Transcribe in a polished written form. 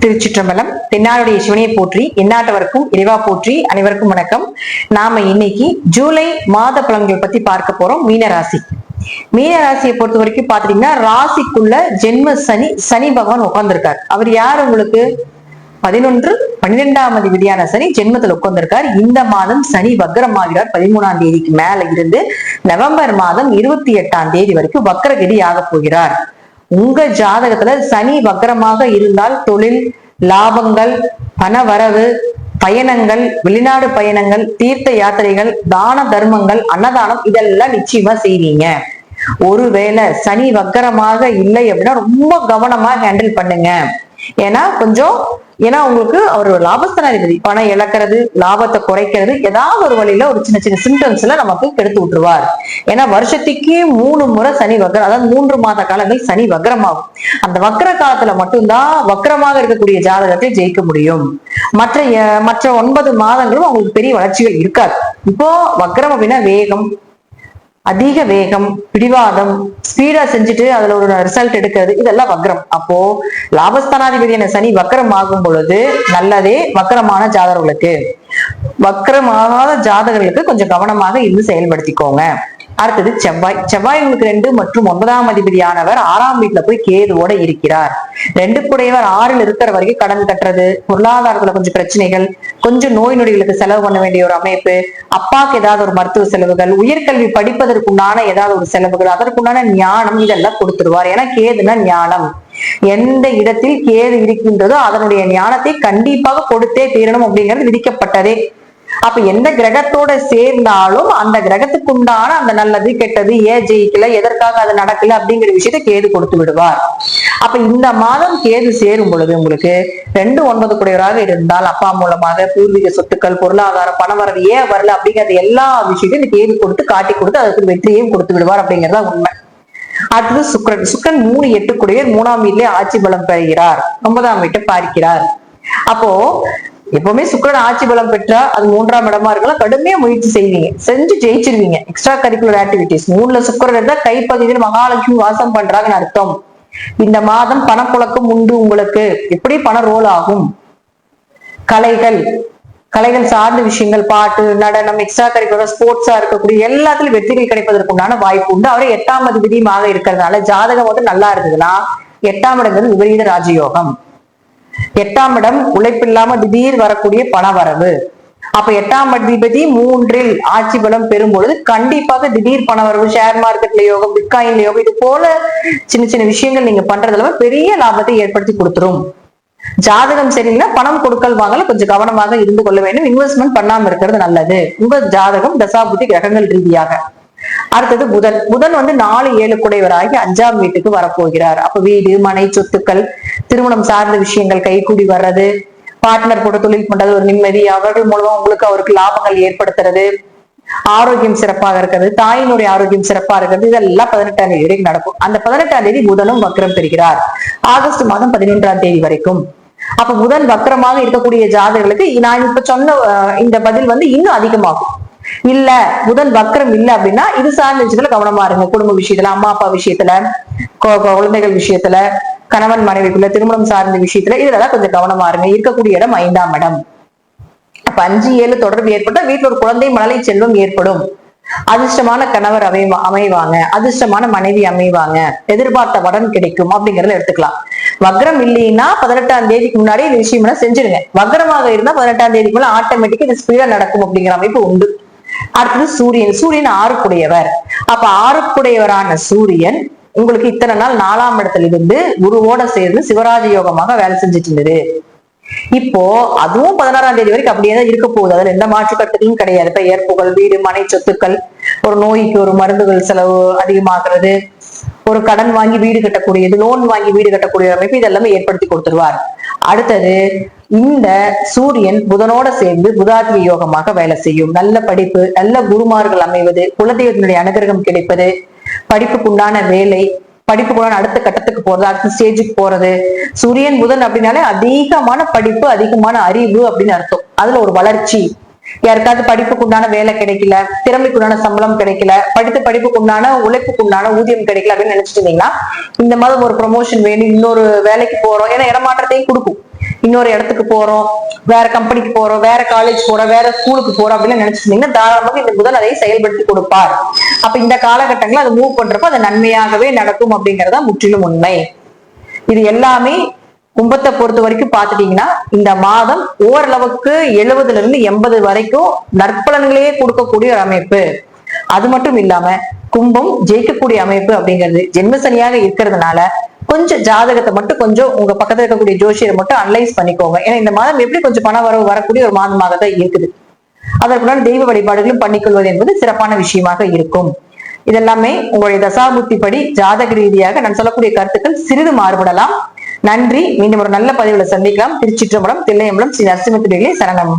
திருச்சிற்றம்பலம். தென்னாடுடைய சிவனையை போற்றி, எந்நாட்டவருக்கும் இறைவா போற்றி. அனைவருக்கும் வணக்கம். நாம இன்னைக்கு ஜூலை மாத பலன்கள் பத்தி பார்க்க போறோம். மீனராசி. மீனராசியை பொறுத்த வரைக்கும் பாத்தீங்கன்னா, ராசிக்குள்ள ஜென்ம சனி பகவான் உட்கார்ந்திருக்கார். அவர் யார்? உங்களுக்கு 11/12ஆம் அதிபதியான சனி ஜென்மத்தில் உட்கார்ந்திருக்கார். இந்த மாதம் சனி வக்ரமாகிறார். 13ஆம் தேதிக்கு மேல இருந்து நவம்பர் மாதம் 28ஆம் தேதி வரைக்கும் வக்ரகதி ஆக போகிறார். உங்க ஜாதகத்துல சனி வக்ரமாக இருந்தால் தொழில், லாபங்கள், பண வரவு, பயணங்கள், வெளிநாடு பயணங்கள், தீர்த்த யாத்திரைகள், தான தர்மங்கள், அன்னதானம் இதெல்லாம் நிச்சயமா செய்வீங்க. ஒருவேளை சனி வக்கரமாக இல்லை அப்படின்னா ரொம்ப கவனமா ஹேண்டில் பண்ணுங்க. ஏன்னா உங்களுக்கு அவர் லாபஸ்தானாதிபதி. பணம் இழக்கிறது, லாபத்தை குறைக்கிறது, ஏதாவது ஒரு வழியில ஒரு சின்ன சின்ன சிம்டம்ஸ்ல நமக்கு கெடுத்து விட்டுருவார். ஏன்னா வருஷத்துக்கு 3 முறை சனி வக்ரம், அதாவது 3 மாத காலங்கள் சனி வக்ரமாகும். அந்த வக்ர காலத்துல மட்டும்தான் வக்ரமாக இருக்கக்கூடிய ஜாதகத்தை ஜெயிக்க முடியும். மற்ற 9 மாதங்களும் அவங்களுக்கு பெரிய வளர்ச்சிகள் இருக்காது. இப்போ வக்ரம் அப்படின்னா வேகம், அதிக வேகம், பிடிவாதம், ஸ்பீடா செஞ்சுட்டு அதுல ஒரு ரிசல்ட் எடுக்கிறது, இதெல்லாம் வக்ரம். அப்போ லாபஸ்தானாதிபதியான சனி வக்ரம் ஆகும் பொழுது நல்லதே. வக்ரமான ஜாதகர்களுக்கு, வக்ரமாகாத ஜாதகர்களுக்கு கொஞ்சம் கவனமாக இருந்து செயல்படுத்திக்கோங்க. அடுத்தது செவ்வாய். செவ்வாய் உங்களுக்கு 2 மற்றும் 9ஆம் அதிபதியானவர் 6ஆம் வீட்டுல போய் கேதுவோட இருக்கிறார். 2 கூடையவர் 6ல் இருக்கிற வரைக்கும் கடன் கட்டுறது, பொருளாதாரத்துல கொஞ்சம் பிரச்சனைகள், கொஞ்சம் நோய் நொடிகளுக்கு செலவு பண்ண வேண்டிய ஒரு அமைப்பு, அப்பாக்கு ஏதாவது ஒரு மருத்துவ செலவுகள், உயர்கல்வி படிப்பதற்குண்டான ஏதாவது ஒரு செலவுகள், அதற்குண்டான ஞானம் இதெல்லாம் கொடுத்துருவார். ஏன்னா கேதுனா ஞானம். எந்த இடத்தில் கேது இருக்கின்றதோ அதனுடைய ஞானத்தை கண்டிப்பாக கொடுத்தே தீரணும் அப்படிங்கிறது விதிக்கப்பட்டதே. அப்ப எந்த கிரகத்தோட சேர்ந்தாலும் அந்த கிரகத்துக்கு உண்டான அந்த நல்லது கெட்டது, ஏன் ஜெயிக்கல, எதற்காக அது நடக்கல அப்படிங்கிற விஷயத்த கேது கொடுத்து விடுவார். அப்ப இந்த மாதம் கேது சேரும் பொழுது உங்களுக்கு 2, 9 கூடையவராக இருந்தால் அப்பா மூலமாக பூர்வீக சொத்துக்கள், பொருளாதாரம், பணம் வரது ஏன் வரல அப்படிங்கிறது எல்லா விஷயத்தையும் இந்த கேது கொடுத்து காட்டி கொடுத்து அதுக்கு வெற்றியையும் கொடுத்து விடுவார் அப்படிங்கிறதா உண்மை. அடுத்தது சுக்கிரன். சுக்கிரன் 3, 8 கூடையர் 3ஆம் வீட்டிலே ஆட்சி பலம் பெறுகிறார். 9ஆம் வீட்டை பார்க்கிறார். அப்போ எப்பவுமே சுக்கிரன் ஆட்சி பலம் பெற்றா அது 3ஆம் இடமா இருக்கலாம். கடுமையா முயற்சி செய்வீங்க, செஞ்சு ஜெயிச்சிருவீங்க. எக்ஸ்ட்ரா கரிக்குலர் ஆக்டிவிட்டிஸ் 3ல சுக்கிரன் இருந்தா கைப்பகுதியில் மகாலட்சுமி வாசம் பண்றாங்கன்னு அர்த்தம். இந்த மாதம் பணப்புழக்கம் உண்டு உங்களுக்கு. எப்படி பணம் ரோல் ஆகும்? கலைகள் சார்ந்த விஷயங்கள், பாட்டு, நடனம், எக்ஸ்ட்ரா கரிக்குலர், ஸ்போர்ட்ஸா இருக்கக்கூடிய எல்லாத்துலயும் வெற்றிகள் கிடைப்பதற்குண்டான வாய்ப்பு உண்டு. அவரே 8ஆம் அதிபதியுமாக இருக்கிறதுனால ஜாதகம் மட்டும் நல்லா இருக்குதுன்னா 8ஆம் இடங்கிறது விபரீத ராஜயோகம். 8ஆம் இடம் உழைப்பில்லாம திடீர் வரக்கூடிய பண வரவு. அப்ப 8ஆம் அதிபதி 3ல் ஆட்சி பலம் பெறும் பொழுது கண்டிப்பாக திடீர் பண வரவு, ஷேர் மார்க்கெட்ல யோகம், பிட்காயின்ல யோகம், இது போல சின்ன சின்ன விஷயங்கள் நீங்க பண்றதுல பெரிய லாபத்தை ஏற்படுத்தி கொடுத்துரும். ஜாதகம் சரியில்லைன்னா பணம் கொடுக்கல் வாங்கல கொஞ்சம் கவனமாக இருந்து கொள்ள வேண்டும். இன்வெஸ்ட்மெண்ட் பண்ணாம இருக்கிறது நல்லது உங்க ஜாதகம் தசாபுத்தி கிரகங்கள் ரீதியாக. அடுத்தது புதன். புதன் 4, 7 கூடையவராகி 5ஆம் வீட்டுக்கு வரப்போகிறார். அப்ப வீடு, மனை, சொத்துக்கள், திருமணம் சார்ந்த விஷயங்கள் கைகூடி வர்றது, பார்ட்னர் போட தொழில் பண்றது, ஒரு நிம்மதி, அவர்கள் மூலமா அவருக்கு லாபங்கள் ஏற்படுத்துறது, ஆரோக்கியம் சிறப்பாக இருக்கிறது, தாயினுடைய ஆரோக்கியம் சிறப்பா இருக்கிறது, இதெல்லாம் 18ஆம் தேதி வரைக்கும் நடக்கும். அந்த 18ஆம் தேதி புதனும் வக்ரம் பெறுகிறார். ஆகஸ்ட் மாதம் 11ஆம் தேதி வரைக்கும். அப்ப புதன் வக்ரமாக இருக்கக்கூடிய ஜாதகர்களுக்கு நான் இப்ப சொன்ன இந்த பதில் இன்னும் அதிகமாகும். இல்ல புதன் வக்ரம் இல்ல அப்படின்னா இது சார்ந்த விஷயத்துல கவனமா இருங்க. குடும்ப விஷயத்துல, அம்மா அப்பா விஷயத்துல, குழந்தைகள் விஷயத்துல, கணவன் மனைவிக்குள்ள, திருமணம் சார்ந்த விஷயத்துல இதெல்லாம் கொஞ்சம் கவனமா இருங்க. இருக்கக்கூடிய இடம் 5ஆம் இடம். அப்ப 5, 7 தொடர்பு ஏற்பட்டா வீட்டுல ஒரு குழந்தை, மழலை செல்வம் ஏற்படும். அதிர்ஷ்டமான கணவர் அமைவாங்க, அதிர்ஷ்டமான மனைவி அமைவாங்க, எதிர்பார்த்த வடன் கிடைக்கும் அப்படிங்கறத எடுத்துக்கலாம். வக்ரம் இல்லைன்னா 18ஆம் தேதிக்கு முன்னாடி இந்த விஷயம் செஞ்சிருங்க. வக்ரமாக இருந்தா 18ஆம் தேதிக்குள்ள ஆட்டோமேட்டிக்கா இது ஸ்பீடா நடக்கும் அப்படிங்கிற அமைப்பு உண்டு. அடுத்தது சூரியன். சூரியன் 6 கூடையவர். அப்ப 6 கூடையவரான சூரியன் உங்களுக்கு இத்தனை நாள் 4ஆம் இடத்துல இருந்து குருவோட சேர்ந்து சிவராஜ யோகமாக வேலை செஞ்சுட்டு இருந்தது. இப்போ அதுவும் 16ஆம் தேதி வரைக்கும் அப்படியே தான் இருக்க போகுது. அதுல எந்த மாற்று கருத்துக்களும் கிடையாது. இப்ப ஏற்புகள், வீடு, மனை, சொத்துக்கள், ஒரு நோய்க்கு ஒரு மருந்துகள் செலவு அதிகமாகிறது, ஒரு கடன் வாங்கி வீடு கட்டக்கூடியது, லோன் வாங்கி வீடு கட்டக்கூடிய அமைப்பு இதெல்லாமே ஏற்படுத்தி கொடுத்துருவார். அடுத்தது இந்த சூரியன் புதனோட சேர்ந்து புதாதிபதி யோகமாக வேலை செய்யும். நல்ல படிப்பு, நல்ல குருமார்கள் அமைவது, குலதெய்வத்தினுடைய அனுகிரகம் கிடைப்பது, படிப்புக்குண்டான வேலை, படிப்புக்குண்டான அடுத்த கட்டத்துக்கு போறது, அடுத்த ஸ்டேஜுக்கு போறது. சூரியன் புதன் அப்படின்னாலே அதிகமான படிப்பு, அதிகமான அறிவு அப்படின்னு அர்த்தம். அதுல ஒரு வளர்ச்சி. யாருக்காவது படிப்புக்குண்டான வேலை கிடைக்கல, திறமைக்குண்டான சம்பளம் கிடைக்கல, படிப்புக்குண்டான உழைப்புக்குண்டான ஊதியம் கிடைக்கல அப்படின்னு நினைச்சிட்டு இருந்தீங்கன்னா இந்த மாதிரி ஒரு ப்ரொமோஷன் வேணும், இன்னொரு வேலைக்கு போறோம், ஏன்னா இடமாற்றத்தையும் கொடுக்கும். இன்னொரு இடத்துக்கு போறோம், வேற கம்பெனிக்கு போறோம், வேற காலேஜ் போறோம், வேற ஸ்கூலுக்கு போறோம் அப்படின்னு நினைச்சிருந்தீங்கன்னா தாராளமாக இந்த புதன் அதை செயல்படுத்தி கொடுப்பார். அப்ப இந்த காலகட்டங்களில் அதை மூவ் பண்றப்ப அது நன்மையாகவே நடக்கும் அப்படிங்கறத முற்றிலும் உண்மை. இது எல்லாமே கும்பத்தை பொறுத்த வரைக்கும் பாத்துட்டீங்கன்னா இந்த மாதம் ஓரளவுக்கு 70 இருந்து 80 வரைக்கும் நற்பலன்களையே கொடுக்கக்கூடிய ஒரு அமைப்பு. அது மட்டும் இல்லாம கும்பம் ஜெயிக்கக்கூடிய அமைப்பு அப்படிங்கிறது ஜென்மசனியாக இருக்கிறதுனால கொஞ்சம் ஜாதகத்தை மட்டும் கொஞ்சம் உங்க பக்கத்துல இருக்கக்கூடிய ஜோசியரை மட்டும் அனலைஸ் பண்ணிக்கோங்க. ஏன்னா இந்த மாதம் எப்படி கொஞ்சம் பண வரவு வரக்கூடிய ஒரு மாதமாக தான் இருக்குது. அதற்குள்ளால் தெய்வ வழிபாடுகளும் பண்ணிக்கொள்வது என்பது சிறப்பான விஷயமாக இருக்கும். இதெல்லாமே உங்களுடைய தசாபுத்தி படி ஜாதக ரீதியாக நான் சொல்லக்கூடிய கருத்துக்கள் சிறிது மாறுபடலாம். நன்றி. மீண்டும் ஒரு நல்ல பதிவுல சந்திக்கலாம். திருச்சிற்றம்பலம், தில்லையம்பலம், ஸ்ரீ நரசிம்ம சரணம்.